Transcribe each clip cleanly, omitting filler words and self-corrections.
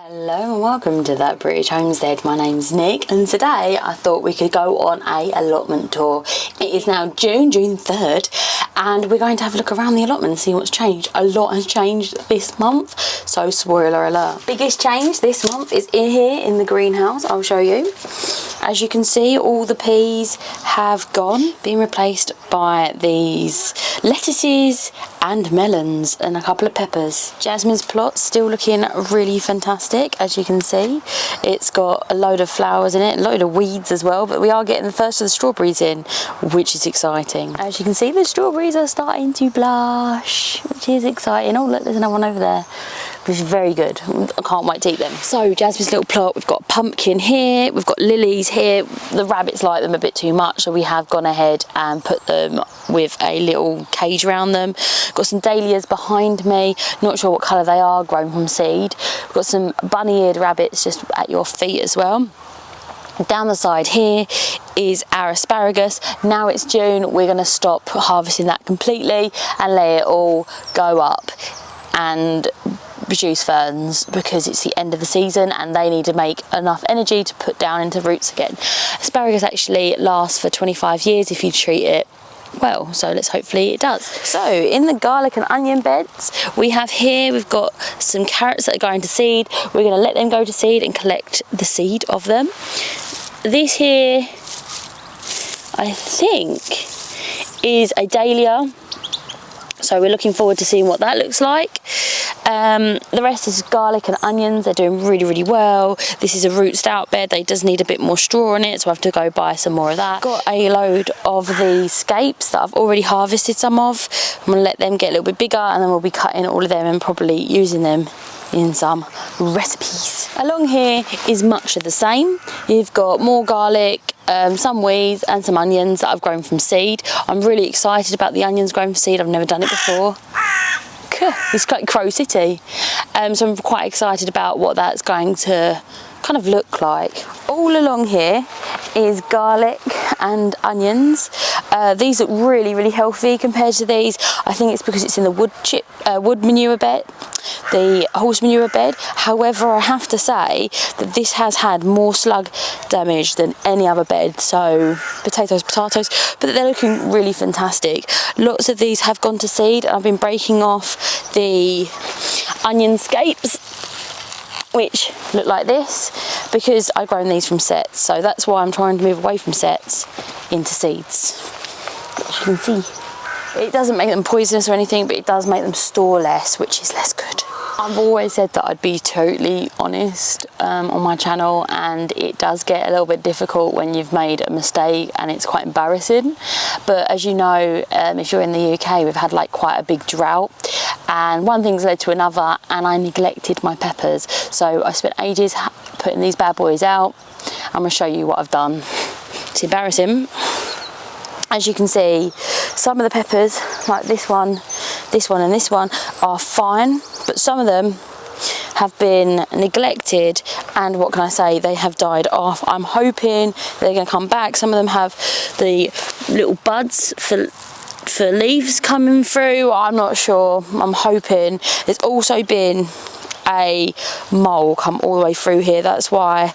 Hello and welcome to That British Homestead. My name's Nick and today I thought we could go on a allotment tour. It is now June 3rd and we're going to have a look around the allotment and see what's changed. A lot has changed this month, so spoiler alert. Biggest change this month is in here in the greenhouse. I'll show you. As you can see, all the peas have gone, being replaced by these lettuces and melons and a couple of peppers. Jasmine's plot's still looking really fantastic, as you can see. It's got a load of flowers in it, a load of weeds as well, but we are getting the first of the strawberries in, which is exciting. As you can see, the strawberries are starting to blush, which is exciting. Oh look, there's another one over there, which is very good. I can't wait to eat them. So Jasmine's little plot, we've got pumpkin here, we've got lilies here. The rabbits like them a bit too much, so we have gone ahead and put them with a little cage around them. Got some dahlias behind me, not sure what colour they are, grown from seed. We've got some bunny-eared rabbits just at your feet as well. Down the side here is our asparagus. Now it's June, we're going to stop harvesting that completely and let it all go up and produce ferns because it's the end of the season and they need to make enough energy to put down into roots again. Asparagus actually lasts for 25 years if you treat it well, so let's hopefully it does. So in the garlic and onion beds we have here, we've got some carrots that are going to seed. We're going to let them go to seed and collect the seed of them. This here I think is a dahlia, so we're looking forward to seeing what that looks like. The rest is garlic and onions. They're doing really well. This is a root stout bed. They does need a bit more straw on it, so I have to go buy some more of that. Got a load of the scapes that I've already harvested some of. I'm going to let them get a little bit bigger and then we'll be cutting all of them and probably using them in some recipes. Along here is much of the same. You've got more garlic, some weeds and some onions that I've grown from seed. I'm really excited about the onions grown from seed. I've never done it before. It's like Crow City, so I'm quite excited about what that's going to kind of look like. All along here is garlic and onions. These look really healthy compared to these. I think it's because it's in the wood manure bed, the horse manure bed. However, I have to say that this has had more slug damage than any other bed, so potatoes, but they're looking really fantastic. Lots of these have gone to seed and I've been breaking off the onion scapes, which look like this, because I've grown these from sets, so that's why I'm trying to move away from sets into seeds. As you can see, it doesn't make them poisonous or anything, but it does make them store less, which is less good. I've always said that I'd be totally honest on my channel, and it does get a little bit difficult when you've made a mistake and it's quite embarrassing. But as you know, if you're in the UK, we've had like quite a big drought and one thing's led to another and I neglected my peppers. So I spent ages putting these bad boys out. I'm going to show you what I've done. It's embarrassing. As you can see, some of the peppers, like this one and this one, are fine, but some of them have been neglected and what can I say, they have died off. I'm hoping they're going to come back. Some of them have the little buds for leaves coming through. I'm not sure. I'm hoping. There's also been a mole come all the way through here. That's why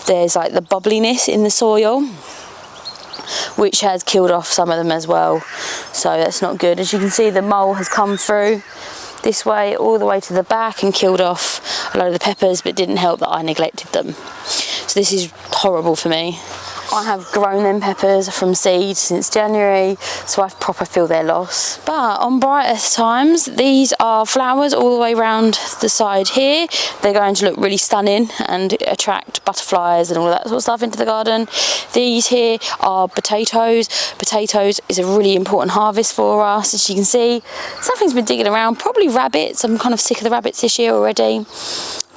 there's like the bubbliness in the soil, which has killed off some of them as well, so that's not good. As you can see, the mole has come through this way all the way to the back and killed off a load of the peppers, but didn't help that I neglected them. So this is horrible for me. I have grown them peppers from seed since January, so I've proper feel their loss. But on brighter times, these are flowers all the way around the side here. They're going to look really stunning and attract butterflies and all that sort of stuff into the garden. These here are potatoes. Potatoes is a really important harvest for us. As you can see, something's been digging around, probably rabbits. I'm kind of sick of the rabbits this year already,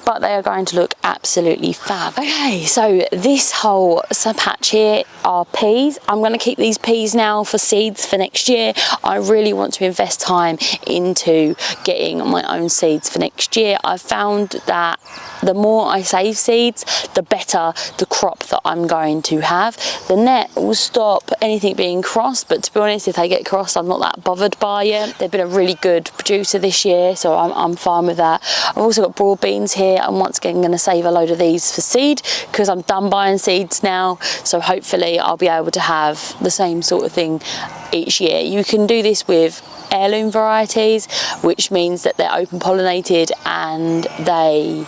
but they are going to look absolutely fab. Okay, so this whole patch here are peas. I'm going to keep these peas now for seeds for next year. I really want to invest time into getting my own seeds for next year. I've found that the more I save seeds, the better the crop that I'm going to have. The net will stop anything being crossed, but to be honest, if they get crossed, I'm not that bothered by it. They've been a really good producer this year, so I'm fine with that. I've also got broad beans here. here. I'm once again going to save a load of these for seed because I'm done buying seeds now, so hopefully I'll be able to have the same sort of thing each year. You can do this with heirloom varieties, which means that they're open pollinated and they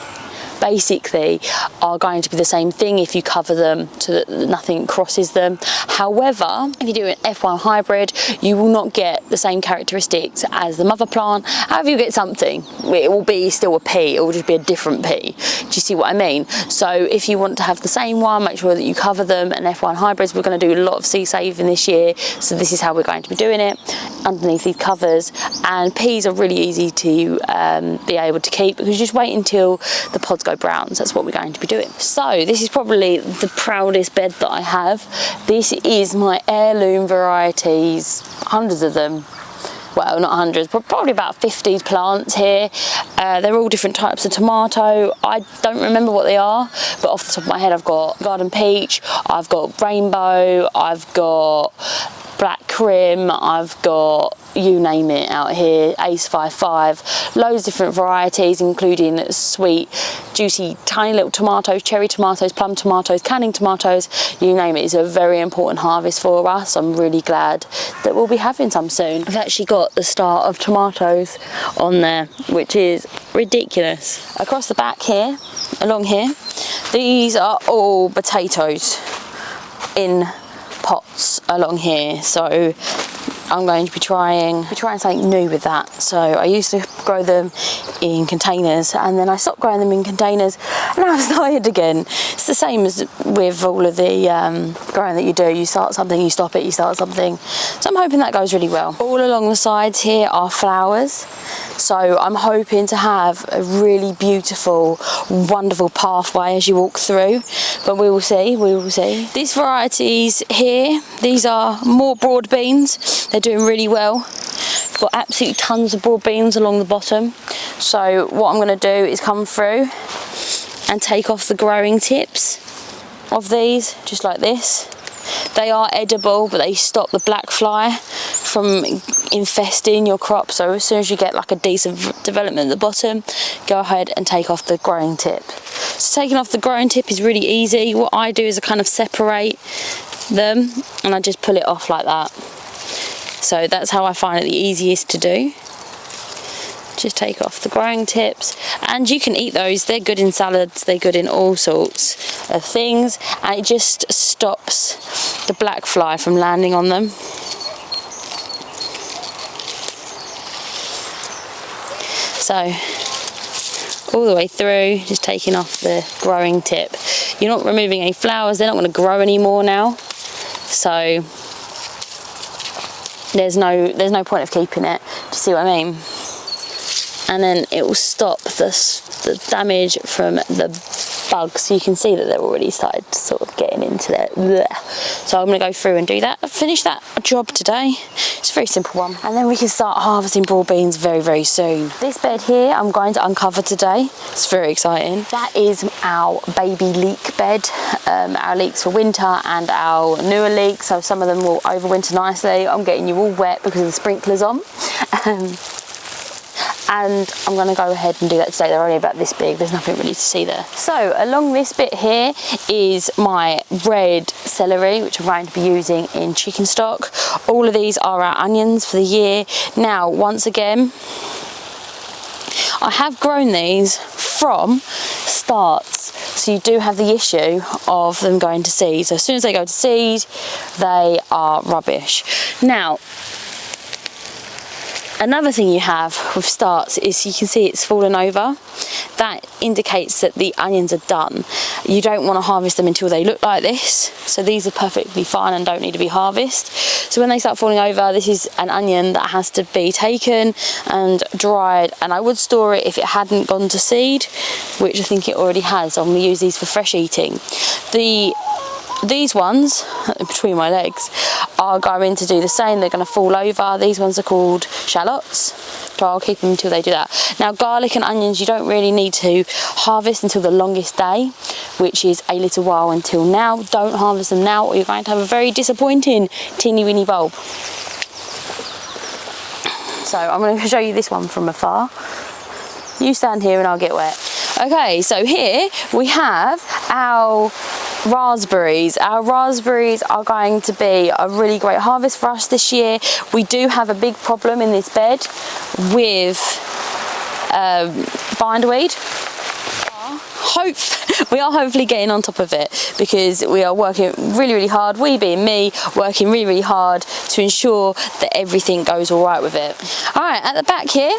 basically are going to be the same thing if you cover them so that nothing crosses them. However, if you do an F1 hybrid, you will not get the same characteristics as the mother plant. However, you get something. It will be still a pea, it will just be a different pea. Do you see what I mean? So if you want to have the same one, make sure that you cover them. And F1 hybrids, we're going to do a lot of seed saving this year, so this is how we're going to be doing it, underneath these covers. And peas are really easy to be able to keep because you just wait until the pods go browns. That's what we're going to be doing. So this is probably the proudest bed that I have. This is my heirloom varieties, hundreds of them. Well, not hundreds, but probably about 50 plants here. They're all different types of tomato. I don't remember what they are, but off the top of my head, I've got garden peach, I've got rainbow, I've got black crim, I've got you name it out here, Ace 55, loads of different varieties, including sweet, juicy, tiny little tomatoes, cherry tomatoes, plum tomatoes, canning tomatoes, you name it. It's a very important harvest for us. I'm really glad that we'll be having some soon. I've actually got the start of tomatoes on there, which is ridiculous. Across the back here, along here, these are all potatoes in pots along here, so I'm going to be trying something new with that. So I used to grow them in containers, and then I stopped growing them in containers, and now I've started again. It's the same as with all of the growing that you do. You start something, you stop it, you start something. So I'm hoping that goes really well. All along the sides here are flowers. So I'm hoping to have a really beautiful, wonderful pathway as you walk through, but we will see, we will see. These varieties here, these are more broad beans. They're doing really well. We've got absolutely tons of broad beans along the bottom. So what I'm going to do is come through and take off the growing tips of these, just like this. They are edible, but they stop the black fly from infesting your crop. So as soon as you get like a decent development at the bottom, go ahead and take off the growing tip. So taking off the growing tip is really easy. What I do is I kind of separate them and I just pull it off like that. So that's how I find it the easiest to do. Just take off the growing tips, and you can eat those. They're good in salads, they're good in all sorts of things, and it just stops the black fly from landing on them. So all the way through, just taking off the growing tip. You're not removing any flowers, they're not going to grow anymore now, so there's no point of keeping it. Do you see what I mean? And then it will stop the damage from the bugs. So you can see that they're already started sort of getting into there. So I'm going to go through and do that. Finish that job today. It's a very simple one. And then we can start harvesting broad beans very, very soon. This bed here I'm going to uncover today. It's very exciting. That is our baby leek bed. Our leeks for winter and our newer leeks. So some of them will overwinter nicely. I'm getting you all wet because of the sprinklers on. And I'm going to go ahead and do that today. They're only about this big, there's nothing really to see there. So along this bit here is my red celery, which I'm going to be using in chicken stock. All of these are our onions for the year. Now once again, I have grown these from starts, so you do have the issue of them going to seed. So as soon as they go to seed, they are rubbish. Now another thing you have with starts is you can see it's fallen over. That indicates that the onions are done. You don't want to harvest them until they look like this. So these are perfectly fine and don't need to be harvested. So when they start falling over, this is an onion that has to be taken and dried. And I would store it if it hadn't gone to seed, which I think it already has. So I'm going to use these for fresh eating. These ones, between my legs, are going to do the same. They're going to fall over. These ones are called shallots, so I'll keep them until they do that. Now garlic and onions you don't really need to harvest until the longest day, which is a little while until now. Don't harvest them now or you're going to have a very disappointing teeny weeny bulb. So I'm going to show you this one from afar. You stand here and I'll get wet. Okay, so here we have our raspberries. Our raspberries are going to be a really great harvest for us this year. We do have a big problem in this bed with bindweed. We are hopefully getting on top of it, because we are working really hard, we being me, working really hard to ensure that everything goes all right with it. All right, at the back here,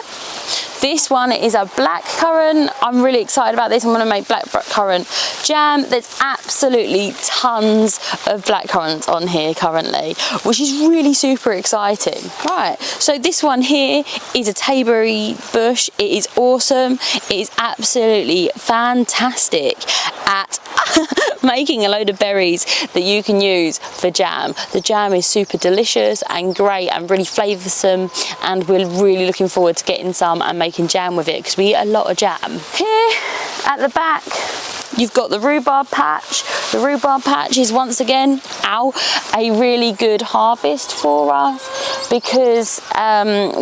this one is a black currant. I'm really excited about this. I'm going to make black currant jam. There's absolutely tons of black currants on here currently, which is really super exciting. Right, so this one here is a tayberry bush. It is awesome. It is absolutely fantastic at making a load of berries that you can use for jam. The jam is super delicious and great and really flavoursome, and we're really looking forward to getting some and making jam with it, because we eat a lot of jam. Here at the back, you've got the rhubarb patch. The rhubarb patch is once again, a really good harvest for us, because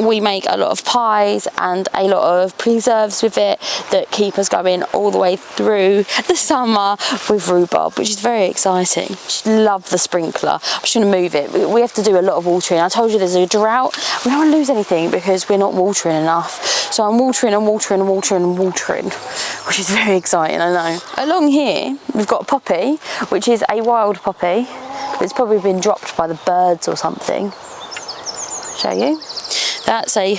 we make a lot of pies and a lot of preserves with it that keep us going all the way through the summer with rhubarb, which is very exciting. Just love the sprinkler. I'm just going to move it. We have to do a lot of watering. I told you there's a drought. We don't want to lose anything because we're not watering enough. So I'm watering and watering and watering and watering, which is very exciting, I know. Along here, we've got a poppy, which is a wild poppy. It's probably been dropped by the birds or something. Show you. That's a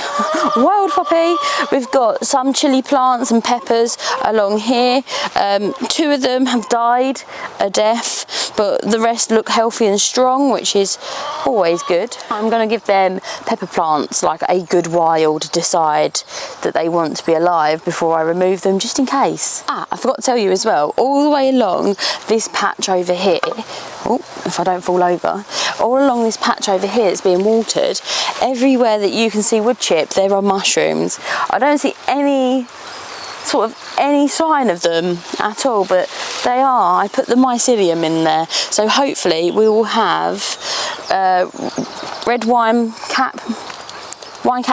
wild poppy. We've got some chilli plants and peppers along here. 2 of them have died a death, but the rest look healthy and strong, which is always good. I'm going to give them pepper plants like a good while to decide that they want to be alive before I remove them, just in case. I forgot to tell you as well, all the way along this patch over here, oh, if I don't fall over, all along this patch over here that's being watered, everywhere that you can see wood chip, there are mushrooms. I don't see any sign of them at all, but they are. I put the mycelium in there, so hopefully we will have red wine cap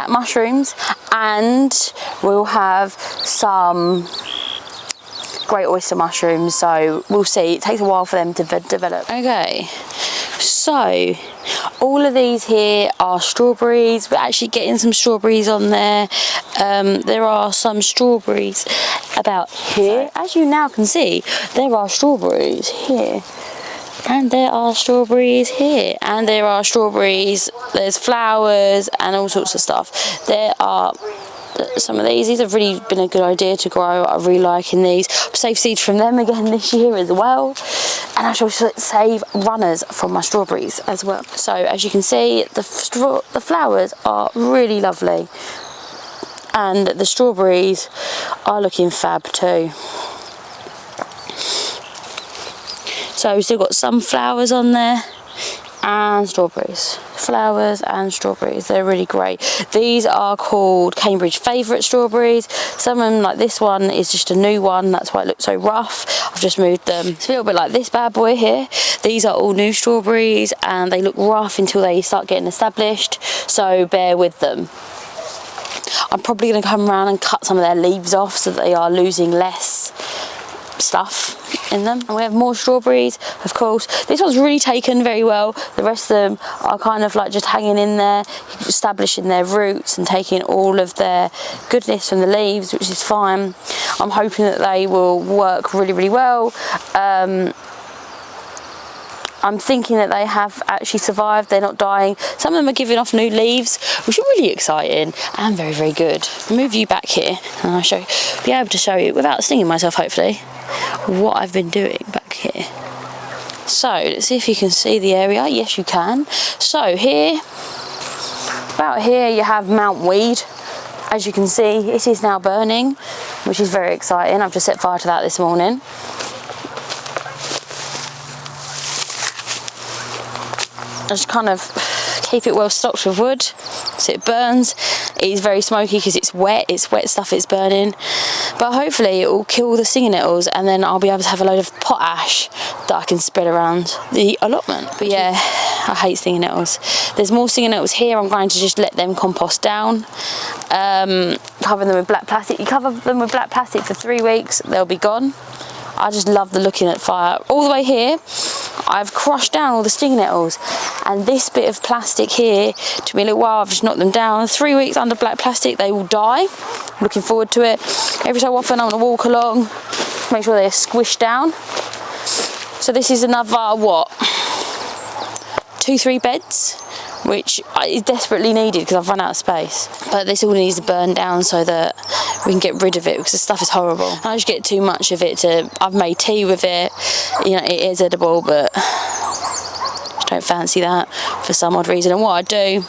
mushrooms, and we'll have some great oyster mushrooms, so we'll see. It takes a while for them to develop. Okay, so all of these here are strawberries. We're actually getting some strawberries on there. There are some strawberries about here. As you now can see, there are strawberries here, and there are strawberries here, and there are strawberries, there's flowers and all sorts of stuff. There are some of these have really been a good idea to grow. I'm really liking these. I've saved seeds from them again this year as well, and I shall save runners from my strawberries as well. So as you can see, the flowers are really lovely, and the strawberries are looking fab too. So we've still got some flowers on there, and strawberries, flowers and strawberries. They're really great. These are called Cambridge Favourite strawberries. Some of them, like this one, is just a new one, that's why it looks so rough. I've just moved them. It's a little bit like this bad boy here. These are all new strawberries, and they look rough until they start getting established, so bear with them. I'm probably going to come around and cut some of their leaves off so that they are losing less stuff in them. And we have more strawberries, of course. This one's really taken very well. The rest of them are kind of like just hanging in there, establishing their roots and taking all of their goodness from the leaves, which is fine. I'm hoping that they will work really well. I'm thinking that they have actually survived. They're not dying. Some of them are giving off new leaves, which are really exciting and very good. I'll move you back here, and I'll be able to show you, without stinging myself hopefully, what I've been doing back here. So let's see if you can see the area. Yes, you can. So here, about here, you have Mount Weed. As you can see, it is now burning, which is very exciting. I've just set fire to that this morning. Just kind of keep it well stocked with wood so it burns. It is very smoky because it's wet stuff it's burning, but hopefully it will kill the stinging nettles, and then I'll be able to have a load of potash that I can spread around the allotment. But yeah, I hate stinging nettles. There's more stinging nettles here. I'm going to just let them compost down. Cover them with black plastic. You cover them with black plastic for 3 weeks, they'll be gone. I just love the looking at fire. All the way here, I've crushed down all the stinging nettles, and this bit of plastic here, took me a little while, I've just knocked them down. 3 weeks under black plastic, they will die. I'm looking forward to it. Every so often I want to walk along, make sure they're squished down. So this is another, what, 2-3 beds, which is desperately needed because I've run out of space. But this all needs to burn down so that we can get rid of it, because the stuff is horrible. I just get too much of it I've made tea with it, you know, it is edible, but I don't fancy that for some odd reason. And what I do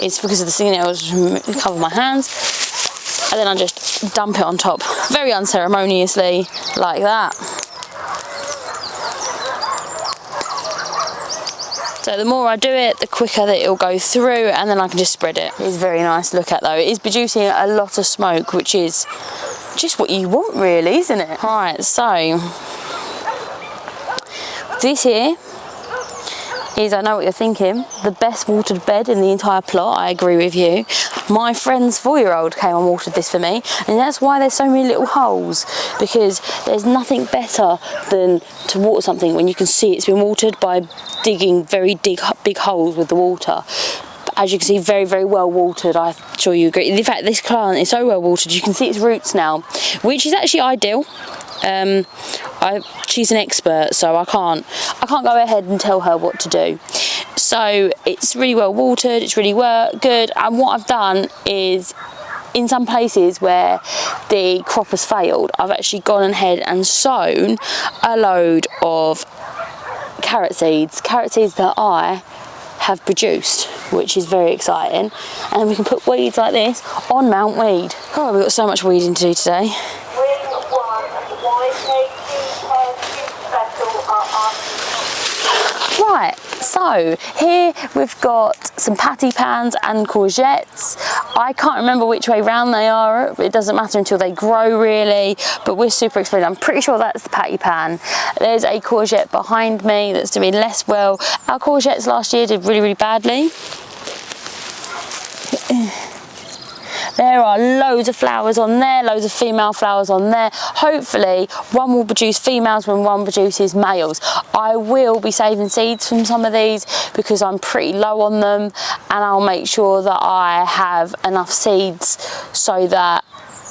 is, because of the stinging nettles, cover my hands, and then I just dump it on top, very unceremoniously, like that. So the more I do it, the quicker that it'll go through, and then I can just spread it. It's very nice to look at though. It is producing a lot of smoke, which is just what you want really, isn't it? Right, so this here is, I know what you're thinking, the best watered bed in the entire plot. I agree with you. My friend's 4-year-old came and watered this for me, and that's why there's so many little holes, because there's nothing better than to water something when you can see it's been watered by digging very big holes with the water. As you can see, very, very well watered. I'm sure you agree. In fact, this plant is so well watered, you can see its roots now, which is actually ideal. She's an expert, so I can't go ahead and tell her what to do. So it's really well watered, it's really good. And what I've done is, in some places where the crop has failed, I've actually gone ahead and sown a load of carrot seeds that I have produced, which is very exciting. And then we can put weeds like this on Mount Weed. Oh, we've got so much weeding to do today. Right, so here we've got some patty pans and courgettes. I can't remember which way round they are. It doesn't matter until they grow really, but we're super excited. I'm pretty sure that's the patty pan. There's a courgette behind me that's doing less well. Our courgettes last year did really, really badly. There are loads of flowers on there, loads of female flowers on there. Hopefully one will produce females when one produces males. I will be saving seeds from some of these because I'm pretty low on them, and I'll make sure that I have enough seeds so that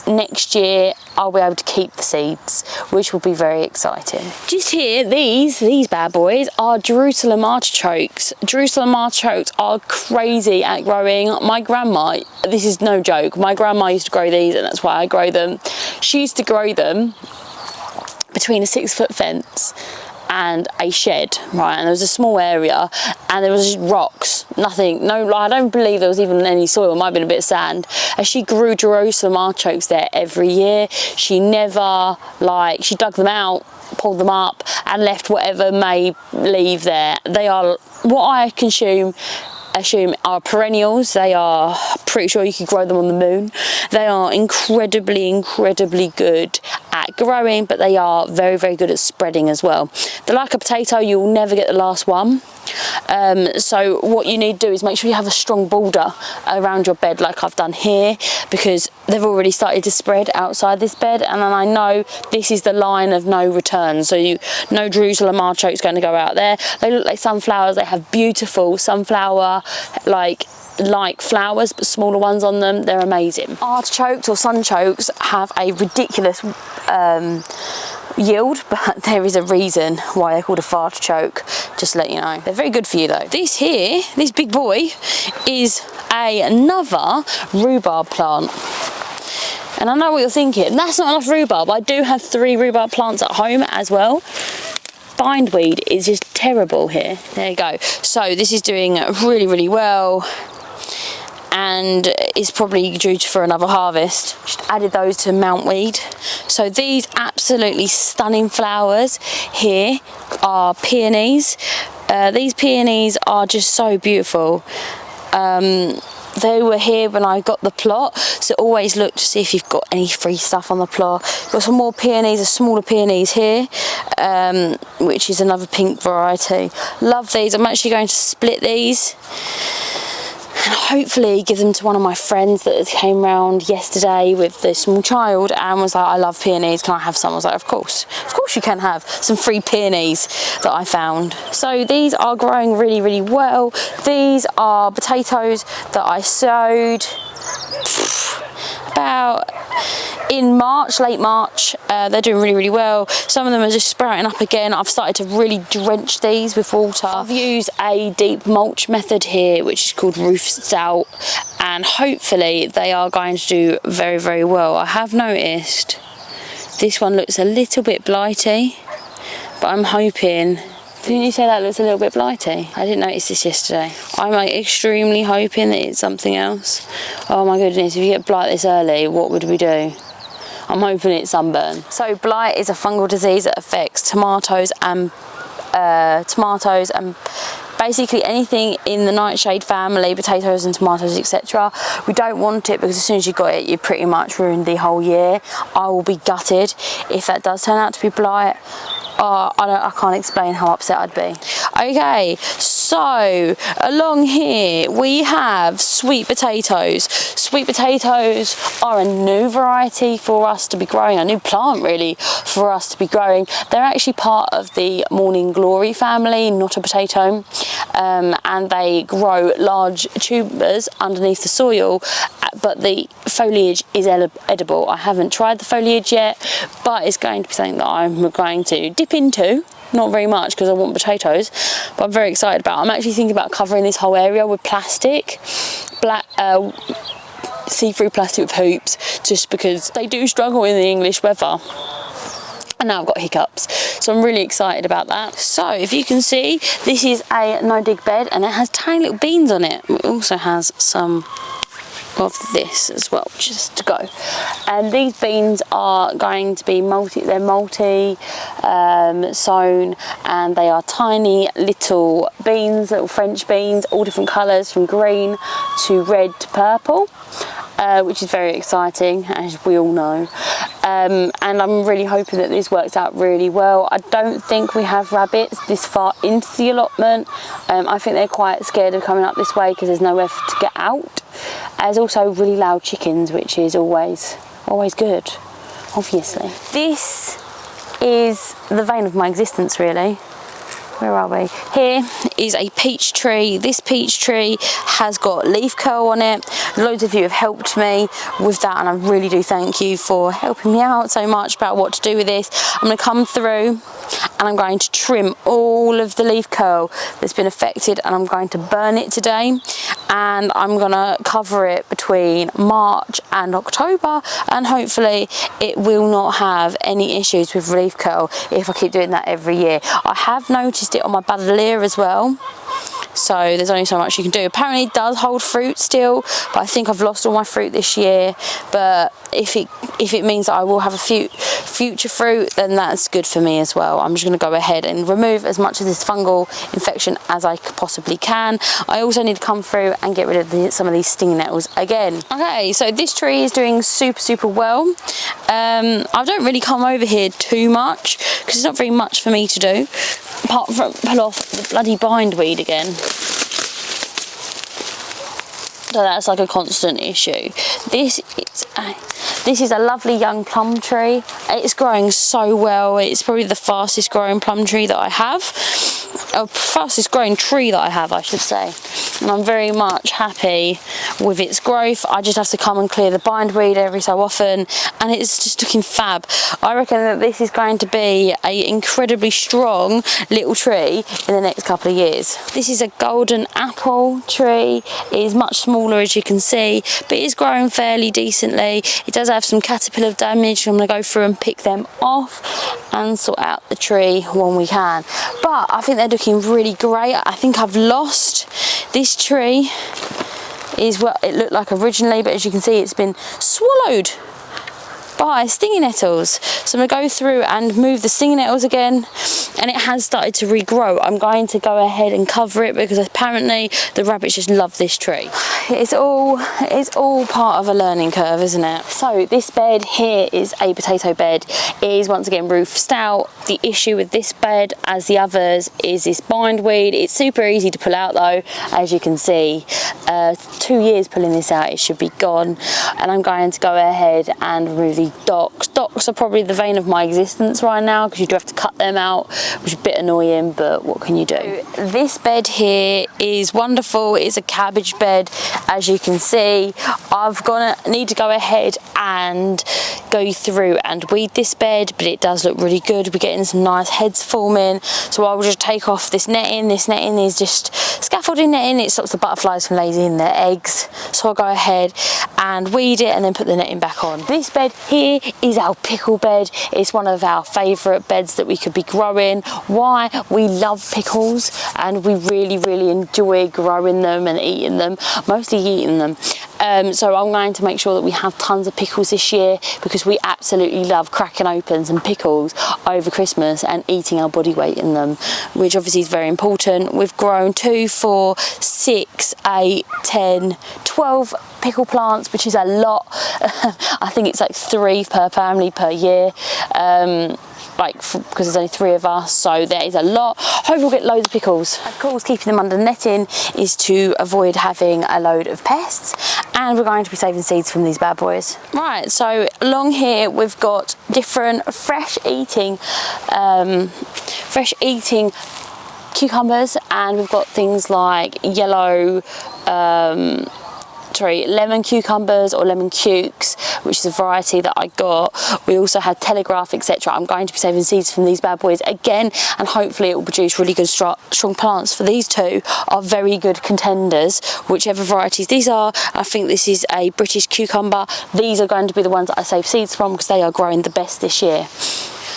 next year I'll be able to keep the seeds, which will be very exciting. Just here, these bad boys are Jerusalem artichokes. Jerusalem artichokes are crazy at growing. My grandma, this is no joke, my grandma used to grow these, and that's why I grow them. She used to grow them between a 6-foot fence and a shed, right, and there was a small area and there was just rocks, nothing, I don't believe there was even any soil, it might have been a bit of sand, and she grew Jerusalem artichokes there every year. She never, she dug them out, pulled them up and left whatever may leave there. They are what I assume are perennials. They are, pretty sure you could grow them on the moon. They are incredibly good at growing, but they are very, very good at spreading as well. They're like a potato, you'll never get the last one. So what you need to do is make sure you have a strong border around your bed like I've done here, because they've already started to spread outside this bed, and then I know this is the line of no return, so no Jerusalem artichoke's going to go out there. They look like sunflowers. They have beautiful sunflower like flowers, but smaller ones on them. They're amazing. Artichokes or sunchokes have a ridiculous yield, but there is a reason why they're called a fartichoke, just to let you know. They're very good for you though. This here, this big boy, is another rhubarb plant. And I know what you're thinking, that's not enough rhubarb. I do have 3 rhubarb plants at home as well. Bindweed is just terrible here. There you go. So this is doing really, really well, and is probably due for another harvest. Just added those to Mount Weed. So these absolutely stunning flowers here are peonies. These peonies are just so beautiful. they were here when I got the plot, so always look to see if you've got any free stuff on the plot. Got some more peonies, a smaller peonies here, which is another pink variety. Love these. I'm actually going to split these and hopefully give them to one of my friends that came round yesterday with the small child and was like, I love peonies, can I have some? I was like, of course you can have some free peonies that I found. So these are growing really, really well. These are potatoes that I sowed about in March, late March. They're doing really, really well. Some of them are just sprouting up again. I've started to really drench these with water. I've used a deep mulch method here, which is called roof stout, and hopefully they are going to do very, very well. I have noticed this one looks a little bit blighty, but I'm hoping. Didn't you say that looks a little bit blighty? I didn't notice this yesterday. I'm like extremely hoping that it's something else. Oh my goodness, if you get blight this early, what would we do? I'm hoping it's sunburn. So blight is a fungal disease that affects tomatoes and basically anything in the nightshade family, potatoes and tomatoes, etc. We don't want it because as soon as you got it, you pretty much ruined the whole year. I will be gutted if that does turn out to be blight. I can't explain how upset I'd be. Okay, so along here we have sweet potatoes. Sweet potatoes are a new variety for us to be growing, a new plant really for us to be growing. They're actually part of the morning glory family, not a potato, and they grow large tubers underneath the soil, but the foliage is edible. I haven't tried the foliage yet, but it's going to be something that I'm going to dip into. Not very much because I want potatoes, but I'm very excited about it. I'm actually thinking about covering this whole area with plastic, black see-through plastic with hoops, just because they do struggle in the English weather. And now I've got hiccups, so I'm really excited about that. So if you can see, this is a no-dig bed and it has tiny little beans on it. It also has some of this as well, just to go. And these beans are going to be they're multi sown, and they are tiny little beans, little French beans, all different colours from green to red to purple, which is very exciting, as we all know. And I'm really hoping that this works out really well. I don't think we have rabbits this far into the allotment. I think they're quite scared of coming up this way because there's nowhere to get out. There's also really loud chickens, which is always good, obviously. This is the vein of my existence, really. Where are we? Here is a peach tree. This peach tree has got leaf curl on it. Loads of you have helped me with that, and I really do thank you for helping me out so much about what to do with this. I'm going to come through and I'm going to trim all of the leaf curl that's been affected, and I'm going to burn it today, and I'm going to cover it between March and October, and hopefully it will not have any issues with leaf curl if I keep doing that every year. I have noticed it on my badalier as well, so there's only so much you can do. Apparently it does hold fruit still, but I think I've lost all my fruit this year. But if it means that I will have a future fruit, then that's good for me as well. I'm just going to go ahead and remove as much of this fungal infection as I possibly can. I also need to come through and get rid of some of these stinging nettles again. Okay, so this tree is doing super well. I don't really come over here too much because it's not very much for me to do, apart from pull off the bloody bindweed again. So that's like a constant issue. This is a lovely young plum tree. It's growing so well. It's probably the fastest growing plum tree that I have. Fastest growing tree that I have, I should say. And I'm very much happy with its growth. I just have to come and clear the bindweed every so often, and it's just looking fab. I reckon that this is going to be an incredibly strong little tree in the next couple of years. This is a golden apple tree. It is much smaller, as you can see, but it is growing fairly decently. It does have some caterpillar damage. I'm going to go through and pick them off and sort out the tree when we can. But I think they're looking really great. I think I've lost this tree is what it looked like originally, but as you can see, it's been swallowed by stinging nettles. So I'm going to go through and move the stinging nettles again, and it has started to regrow. I'm going to go ahead and cover it because apparently the rabbits just love this tree. It's all part of a learning curve, isn't it? So this bed here is a potato bed. It is once again roofed out. The issue with this bed, as the others, is this bindweed. It's super easy to pull out though, as you can see. 2 years pulling this out, it should be gone. And I'm going to go ahead and remove the docks. Docks are probably the vein of my existence right now because you do have to cut them out, which is a bit annoying, but what can you do? So this bed here is wonderful. It's a cabbage bed, as you can see. I've need to go ahead and go through and weed this bed, but it does look really good. We're getting some nice heads forming, so I will just take off this netting. This netting is just scaffolding netting. It stops the butterflies from laying their eggs, so I'll go ahead and weed it and then put the netting back on. This bed here is our pickle bed. It's one of our favourite beds that we could be growing. Why? We love pickles and we really enjoy growing them and eating them, mostly eating them. So I'm going to make sure that we have tons of pickles this year because we absolutely love cracking open some pickles over Christmas and eating our body weight in them, which obviously is very important. We've grown 2, 4, 6, 8, 10, 12 pickle plants, which is a lot. I think it's like 3 per family per year. Because there's only 3 of us, so there is a lot. Hope we'll get loads of pickles. Of course, keeping them under netting is to avoid having a load of pests, and we're going to be saving seeds from these bad boys. Right, so along here we've got different fresh eating cucumbers, and we've got things like yellow lemon cucumbers or lemon cukes, which is a variety that I got. We also had telegraph, etc. I'm going to be saving seeds from these bad boys again, and hopefully it will produce really good strong plants. For these 2 are very good contenders, whichever varieties these are. I think this is a British cucumber. These are going to be the ones that I save seeds from because they are growing the best this year.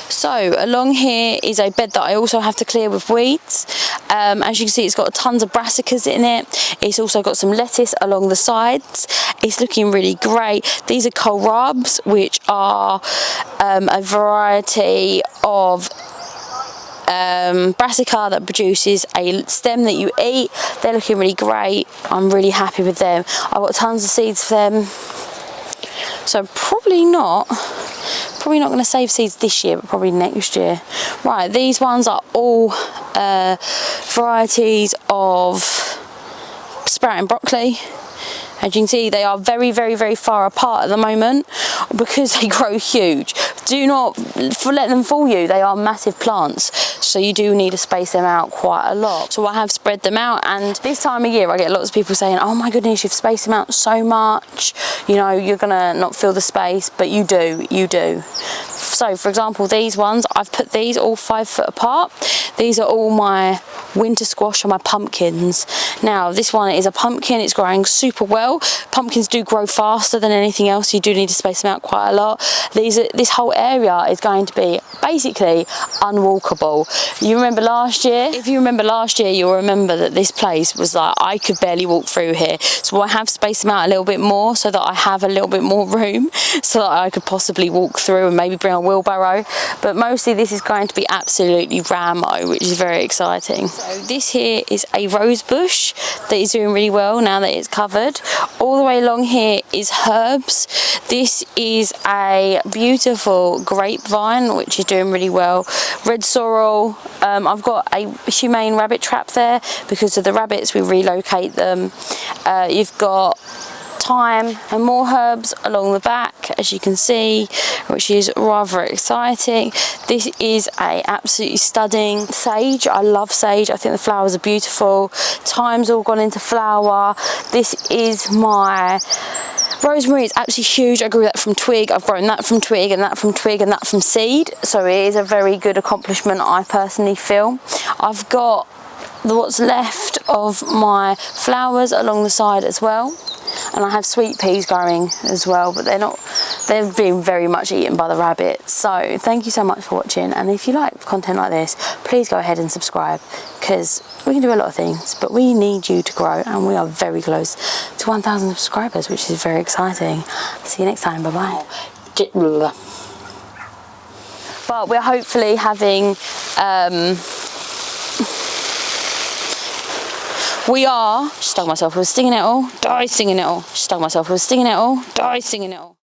So along here is a bed that I also have to clear with weeds. As you can see, it's got tons of brassicas in it. It's also got some lettuce along the sides. It's looking really great. These are kohlrabs, which are a variety of brassica that produces a stem that you eat. They're looking really great. I'm really happy with them. I've got tons of seeds for them, so probably not going to save seeds this year, but probably next year. Right, these ones are all varieties of sprouting broccoli. As you can see, they are very far apart at the moment because they grow huge. Do not let them fool you. They are massive plants, so you do need to space them out quite a lot. So I have spread them out, and this time of year I get lots of people saying, oh my goodness, you've spaced them out so much, you know, you're gonna not fill the space, but you do. So for example, these ones, I've put these all 5 foot apart. These are all my winter squash and my pumpkins. Now this one is a pumpkin. It's growing super well. Pumpkins do grow faster than anything else. You do need to space them out quite a lot. This whole area is going to be basically unwalkable. You remember last year? If you remember last year, you'll remember that this place was like, I could barely walk through here. So I have spaced them out a little bit more so that I have a little bit more room so that I could possibly walk through and maybe bring a wheelbarrow. But mostly this is going to be absolutely Ramo, which is very exciting. So this here is a rose bush that is doing really well now that it's covered. All the way along here is herbs. This is a beautiful grapevine which is doing really well. Red sorrel. I've got a humane rabbit trap there because of the rabbits. We relocate them. You've got thyme and more herbs along the back, as you can see, which is rather exciting. This is a absolutely stunning sage. I love sage. I think the flowers are beautiful. Thyme's all gone into flower. This is my rosemary. It's absolutely huge. I grew that from twig. I've grown that from twig and that from twig and that from seed, so it is a very good accomplishment, I personally feel. I've got what's left of my flowers along the side as well, and I have sweet peas growing as well, but they're being very much eaten by the rabbits. So thank you so much for watching, and if you like content like this, please go ahead and subscribe, because we can do a lot of things, but we need you to grow, and we are very close to 1,000 subscribers, which is very exciting. See you next time. Bye bye. But we're hopefully having, stung myself with stinging nettle, die stinging nettle, stung myself with stinging nettle, die stinging nettle.